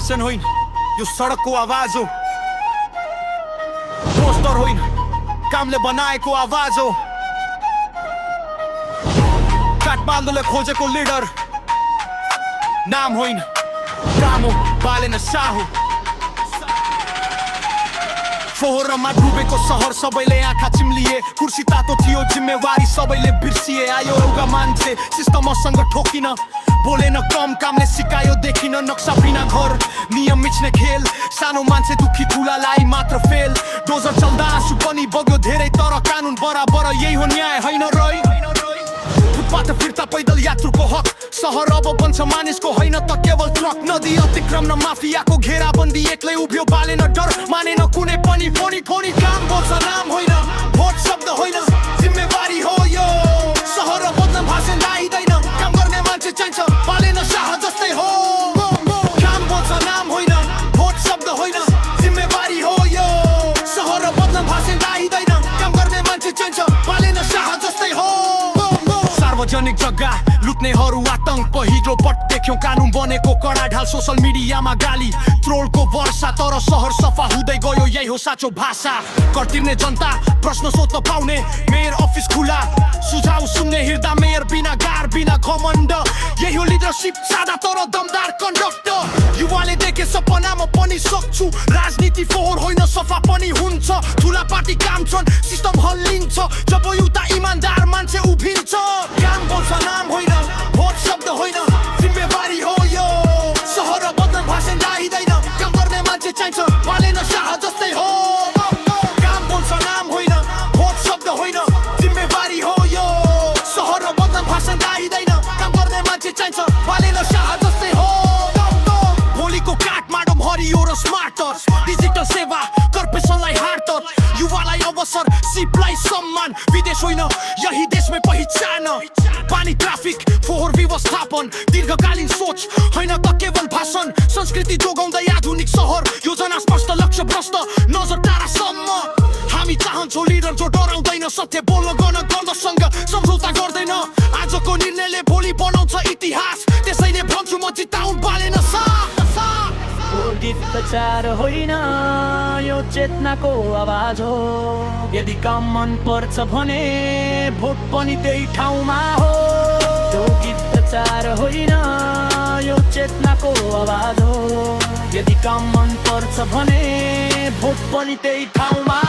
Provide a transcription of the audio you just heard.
भाषण होइन, यो सडकको आवाज हो। पोस्टर होइन, कामले बनाएको आवाज हो। काठमाडौँले खोजेको लिडर नाम होइन, काम हो। बालेन साहु फोहोरमा डुबेको सहर सबैले आँखा चिम्लिए। कुर्सी तातो थियो, जिम्मेवारी सबैले बिर्सिए। आयो एउटा मान्छे सिस्टमसँग ठोकिन, बोलेन कम, कामले सिकायो देखिन। नक्सा बिना घर, नियम मिच्ने खेल। सानो मान्छे दुखी, ठुलालाई मात्र फेल। डोजर चल्दा आँसु पनि बग्यो धेरै, तर कानुन बराबर, यही हो न्याय होइन रै। फुटपाथ फिर्ता पैदल यात्रुको हक। सहर अब बन्छ मानिसको होइन त केवल ट्रक। नदी अतिक्रमण माफियाको घेराबन्दी, एक्लै उभियो बालेन डर, मानेन कुनै पनि फोनी फोनी। काम बोल्छ नाम होइन, भोट शब्द होइन, जिम्मेवारी हो यो। सहर बदनाम भाषण लाइदैन, काम गर्ने मान्छे चाहिन्छ, बालेन शाह जस्तै हो। काम बोल्छ नाम होइन, भोट शब्द होइन, जिम्मेवारी हो यो। सहर बदनाम भाषण लाइदैन, काम गर्ने मान्छे चाहिन्छ, बालेन शाह जस्तै हो। सार्वजनिक जग्गा लुट्नेहरू आतंक, पहिरो पट देख्यौं कानुन बनेको कडा ढाल। सोशल मिडियामा गाली ट्रोलको वर्षा, तर सहर सफा हुँदै गयो, यही हो साँचो भाषा। कर तिर्ने जनता प्रश्न सोध्न पाउने, मेयर अफिस खुला, सुझाउ सुन्ने हिँड्दा मेयर बिना गार बिना घमण्ड। यही हो लिडरसिप, सादा तर दमदार कन्डक्टर। युवाले देखे सपना म पनि सक्छु, राजनीति फोहोर होइन सफा पनि हुन्छ। ठुला पार्टी काम छन्, सिस्टम हल्लिन्छ, जब एउटा इमानदार मान्छे उभिन्छ। काम बोल्छ नाम होइन, भोट शब्द होइन, जिम्मेवारी हो यो। सहर बदनाम भाषण लाइदैन, काम गर्ने मान्छे चाहिन्छ, बालेन शाह जस्तै हो। काम बोल्छ नाम होइन, भोट शब्द होइन, जिम्मेवारी हो यो। सहर बदनाम भाषण लाइदैन, काम गर्ने मान्छे चाहिन्छ, बालेन शाह जस्तै हो। भोलिको काठमाडौँ हरियो र स्मार्ट, डिजिटल सेवा कर्पोरेसनलाई हार्ट, युवालाई अवसर, सिपलाई सम्मान। विदेश होइन, यही देशमै पहिचान। पानी, ट्राफिक, फोहोर व्यवस्थापन, दीर्घकालीन सोच होइन त केवल भाषण। संस्कृति जोगाउँदै आधुनिक सहर, योजना स्पष्ट, लक्ष्य भ्रष्ट, नजर टाढासम्म। हामी चाहन्छौँ लिडर जो डराउँदैन, सत्य बोल्न गर्न गर्दसँग सम्झौता गर्दैन। आजको निर्णयले भोलि बनाउँछ इतिहास, त्यसैले भन्छु म जिताउँ बालेन शाह। गीत प्रचार होइन, यो चेतनाको आवाज हो। यदि काम मन पर्छ भने भोट पनि त्यही ठाउँमा हो। यो गीत प्रचार होइन, यो चेतनाको आवाज हो। यदि काम मन पर्छ भने भोट पनि त्यही ठाउँमा